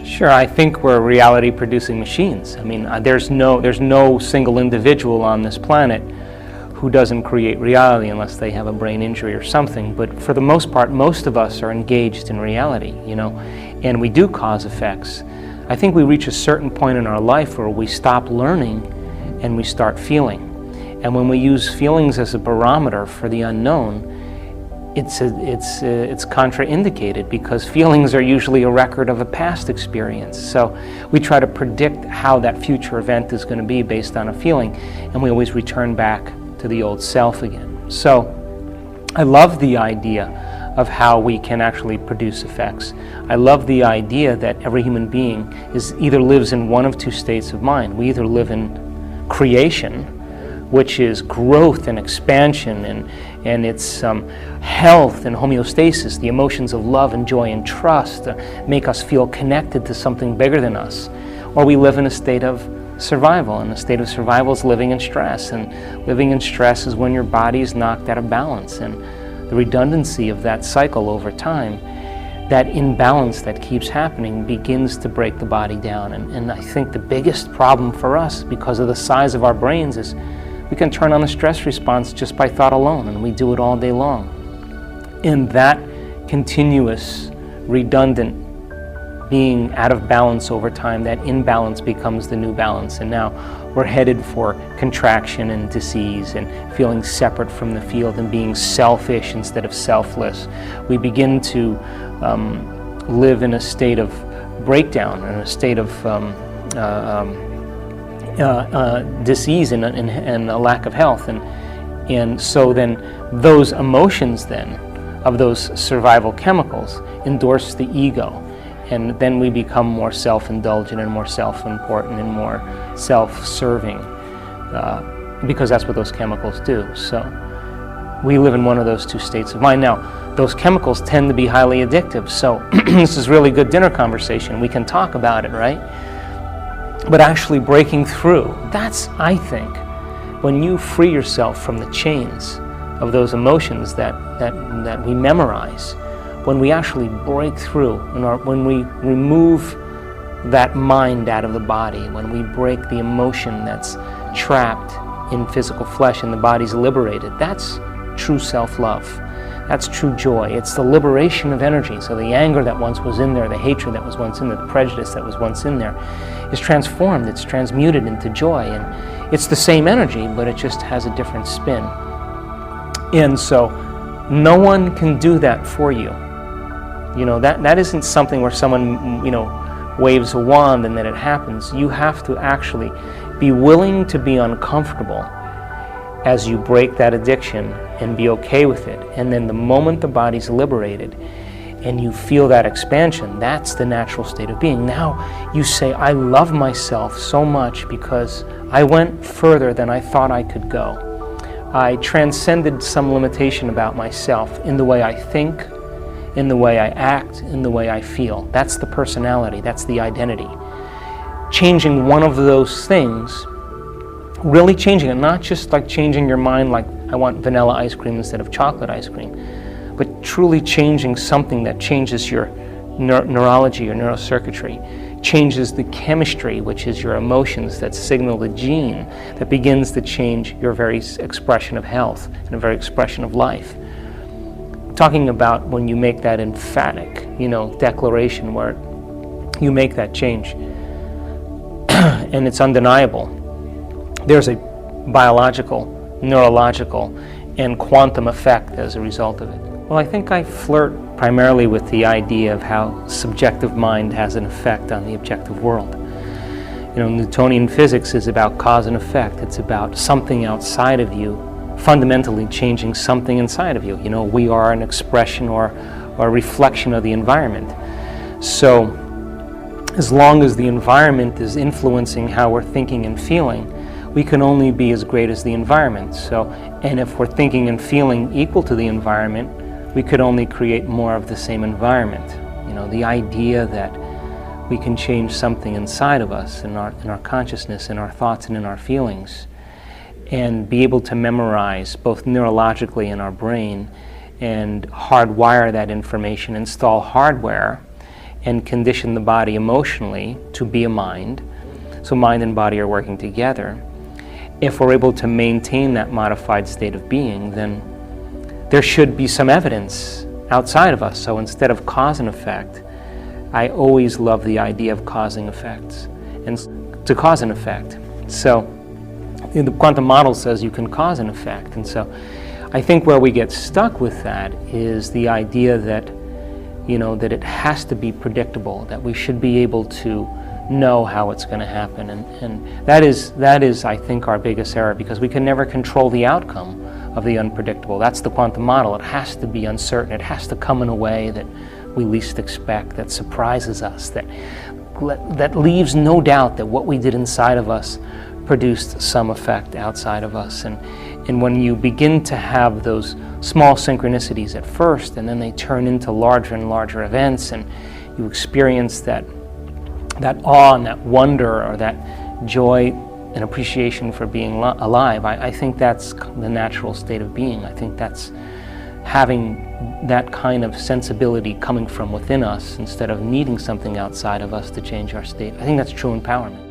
Sure, I think we're reality-producing machines. I mean, there's no single individual on this planet who doesn't create reality unless they have a brain injury or something. But for the most part, most of us are engaged in reality, and we do cause effects. I think we reach a certain point in our life where we stop learning and we start feeling. And when we use feelings as a barometer for the unknown, it's contraindicated, because feelings are usually a record of a past experience. So we try to predict how that future event is going to be based on a feeling, and we always return back to the old self again. So I love the idea of how we can actually produce effects. I love the idea that every human being either lives in one of two states of mind. We either live in creation, which is growth and expansion, and it's health and homeostasis. The emotions of love and joy and trust make us feel connected to something bigger than us. Or we live in a state of survival, and a state of survival is living in stress, and living in stress is when your body is knocked out of balance, and the redundancy of that cycle over time, that imbalance that keeps happening, begins to break the body down. And I think the biggest problem for us, because of the size of our brains, is we can turn on a stress response just by thought alone, and we do it all day long. And that continuous, redundant being out of balance over time, that imbalance becomes the new balance. And now we're headed for contraction and disease, and feeling separate from the field, and being selfish instead of selfless. We begin to live in a state of breakdown, in a state of disease and a lack of health, and so then those emotions then of those survival chemicals endorse the ego, and then we become more self-indulgent and more self-important and more self-serving, because that's what those chemicals do. So we live in one of those two states of mind. Now, those chemicals tend to be highly addictive, so this is really good dinner conversation. We can talk about it, right? But actually breaking through, that's, I think, when you free yourself from the chains of those emotions that we memorize, when we actually break through, when we remove that mind out of the body, when we break the emotion that's trapped in physical flesh and the body's liberated, that's true self-love. That's true joy. It's the liberation of energy. So the anger that once was in there, the hatred that was once in there, the prejudice that was once in there, is transformed, it's transmuted into joy. And it's the same energy, but it just has a different spin. And so no one can do that for you. That isn't something where someone, waves a wand and then it happens. You have to actually be willing to be uncomfortable as you break that addiction, and be okay with it. And then the moment the body's liberated and you feel that expansion, that's the natural state of being. Now you say, I love myself so much because I went further than I thought I could go. I transcended some limitation about myself in the way I think, in the way I act, in the way I feel. That's the personality, that's the identity. Changing one of those things, really changing it, not just like changing your mind like I want vanilla ice cream instead of chocolate ice cream, but truly changing something that changes your neurology, your neurocircuitry, changes the chemistry, which is your emotions that signal the gene that begins to change your very expression of health and the very expression of life. Talking about when you make that emphatic, declaration where you make that change and it's undeniable. There's a biological, neurological, and quantum effect as a result of it. Well, I think I flirt primarily with the idea of how subjective mind has an effect on the objective world. Newtonian physics is about cause and effect. It's about something outside of you fundamentally changing something inside of you. We are an expression or a reflection of the environment. So as long as the environment is influencing how we're thinking and feeling, we can only be as great as the environment. And if we're thinking and feeling equal to the environment, we could only create more of the same environment. The idea that we can change something inside of us, in our consciousness, in our thoughts, and in our feelings, and be able to memorize both neurologically in our brain and hardwire that information, install hardware, and condition the body emotionally to be a mind, so mind and body are working together, if we're able to maintain that modified state of being, then there should be some evidence outside of us. So instead of cause and effect, I always love the idea of causing effects, and to cause an effect. So the quantum model says you can cause an effect, and so I think where we get stuck with that is the idea that, that it has to be predictable, that we should be able to know how it's going to happen, and that is, I think, our biggest error, because we can never control the outcome of the unpredictable. That's the quantum model. It has to be uncertain. It has to come in a way that we least expect, that surprises us, that leaves no doubt that what we did inside of us produced some effect outside of us. And when you begin to have those small synchronicities at first, and then they turn into larger and larger events, and you experience that awe and that wonder, or that joy and appreciation for being alive, I think that's the natural state of being. I think that's having that kind of sensibility coming from within us instead of needing something outside of us to change our state. I think that's true empowerment.